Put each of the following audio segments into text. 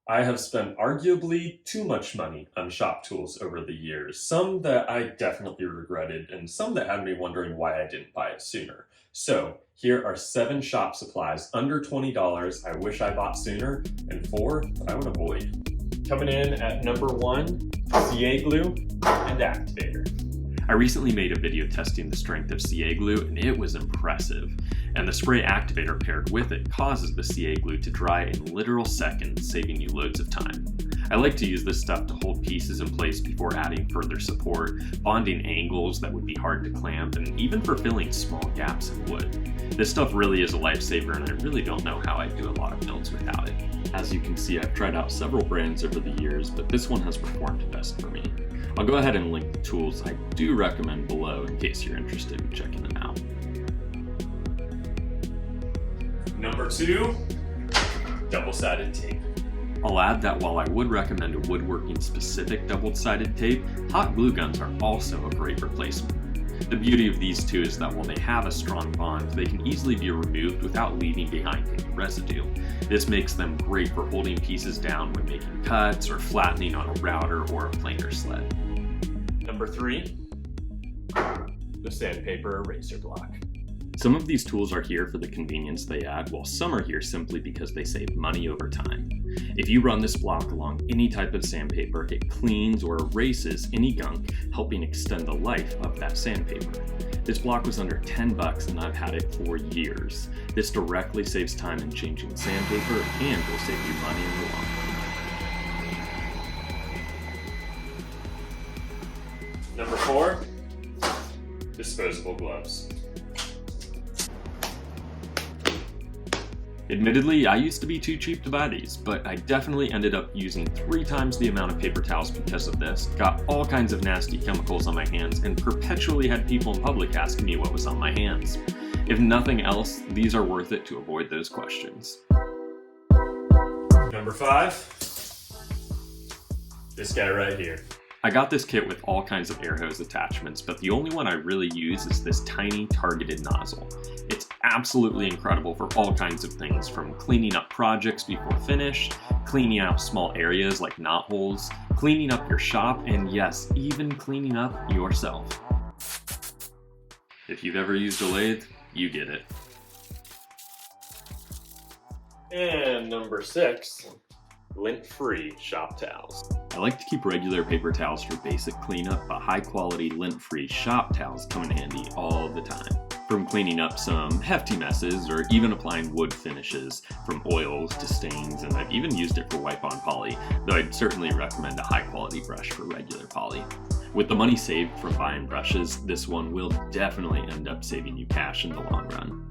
I have spent arguably too much money on shop tools over the years, some that I definitely regretted, and some that had me wondering why I didn't buy it sooner. So, here are 7 shop supplies under $20 I wish I bought sooner, and 4 that I would avoid. Coming in at number 1, CA glue and activator. I recently made a video testing the strength of CA glue, and it was impressive. And the spray activator paired with it causes the CA glue to dry in literal seconds, saving you loads of time. I like to use this stuff to hold pieces in place before adding further support, bonding angles that would be hard to clamp, and even for filling small gaps in wood. This stuff really is a lifesaver, and I really don't know how I'd do a lot of builds without it. As you can see, I've tried out several brands over the years, but this one has performed best for me. I'll go ahead and link the tools I do recommend below in case you're interested in checking them out. Number 2, double-sided tape. I'll add that while I would recommend a woodworking specific double-sided tape, hot glue guns are also a great replacement. The beauty of these two is that while they have a strong bond, they can easily be removed without leaving behind any residue. This makes them great for holding pieces down when making cuts or flattening on a router or a planer sled. Number 3, the Sandpaper Eraser block. Some of these tools are here for the convenience they add, while some are here simply because they save money over time. If you run this block along any type of sandpaper, it cleans or erases any gunk, helping extend the life of that sandpaper. This block was under $10 and I've had it for years. This directly saves time in changing sandpaper and will save you money in the long run. Number 4, disposable gloves. Admittedly, I used to be too cheap to buy these, but I definitely ended up using 3 times the amount of paper towels because of this, got all kinds of nasty chemicals on my hands, and perpetually had people in public asking me what was on my hands. If nothing else, these are worth it to avoid those questions. Number 5, this guy right here. I got this kit with all kinds of air hose attachments, but the only one I really use is this tiny targeted nozzle. It's absolutely incredible for all kinds of things, from cleaning up projects before finish, cleaning out small areas like knot holes, cleaning up your shop, and yes, even cleaning up yourself. If you've ever used a lathe, you get it. And number 6, lint-free shop towels. I like to keep regular paper towels for basic cleanup, but high-quality lint-free shop towels come in handy all the time. From cleaning up some hefty messes or even applying wood finishes, from oils to stains, and I've even used it for wipe-on poly, though I'd certainly recommend a high-quality brush for regular poly. With the money saved from buying brushes, this one will definitely end up saving you cash in the long run.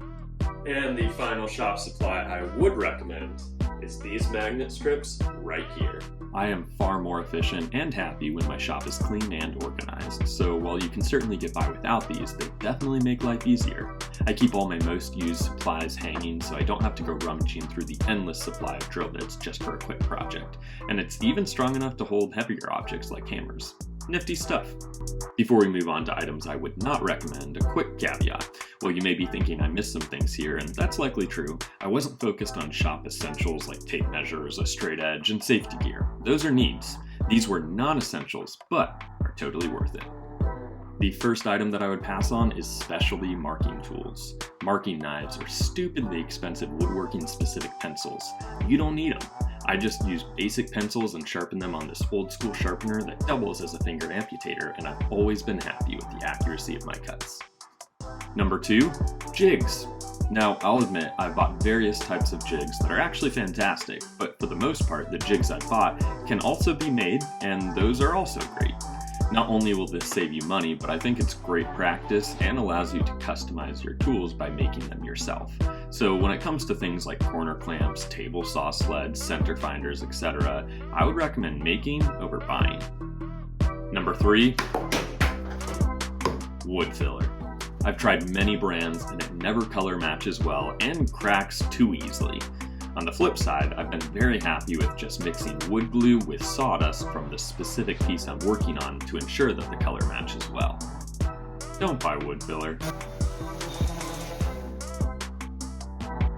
And the final shop supply I would recommend is these magnet strips right here. I am far more efficient and happy when my shop is clean and organized, so while you can certainly get by without these, they definitely make life easier. I keep all my most used supplies hanging so I don't have to go rummaging through the endless supply of drill bits just for a quick project, and it's even strong enough to hold heavier objects like hammers. Nifty stuff. Before we move on to items I would not recommend, a quick caveat. While you may be thinking I missed some things here, and that's likely true, I wasn't focused on shop essentials like tape measures, a straight edge, and safety gear. Those are needs. These were non-essentials, but are totally worth it. The first item that I would pass on is specialty marking tools. Marking knives are stupidly expensive woodworking specific pencils. You don't need them. I just use basic pencils and sharpen them on this old school sharpener that doubles as a finger amputator, and I've always been happy with the accuracy of my cuts. Number 2, jigs. Now, I'll admit I've bought various types of jigs that are actually fantastic, but for the most part, the jigs I've bought can also be made, and those are also great. Not only will this save you money, but I think it's great practice and allows you to customize your tools by making them yourself. So when it comes to things like corner clamps, table saw sleds, center finders, etc., I would recommend making over buying. Number 3, wood filler. I've tried many brands and it never color matches well and cracks too easily. On the flip side, I've been very happy with just mixing wood glue with sawdust from the specific piece I'm working on to ensure that the color matches well. Don't buy wood filler.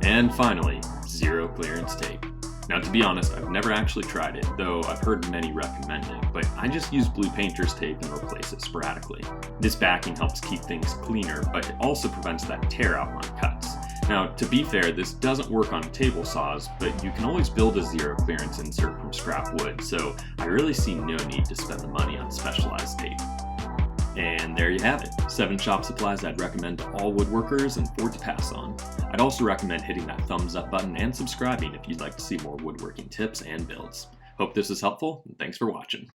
And finally, zero clearance tape. Now, to be honest, I've never actually tried it, though I've heard many recommend it, but I just use blue painter's tape and replace it sporadically. This backing helps keep things cleaner, but it also prevents that tear out on cuts. Now, to be fair, this doesn't work on table saws, but you can always build a zero clearance insert from scrap wood, so I really see no need to spend the money on specialized tape. And there you have it, 7 shop supplies I'd recommend to all woodworkers and 4 to pass on. I'd also recommend hitting that thumbs up button and subscribing if you'd like to see more woodworking tips and builds. Hope this is helpful, and thanks for watching.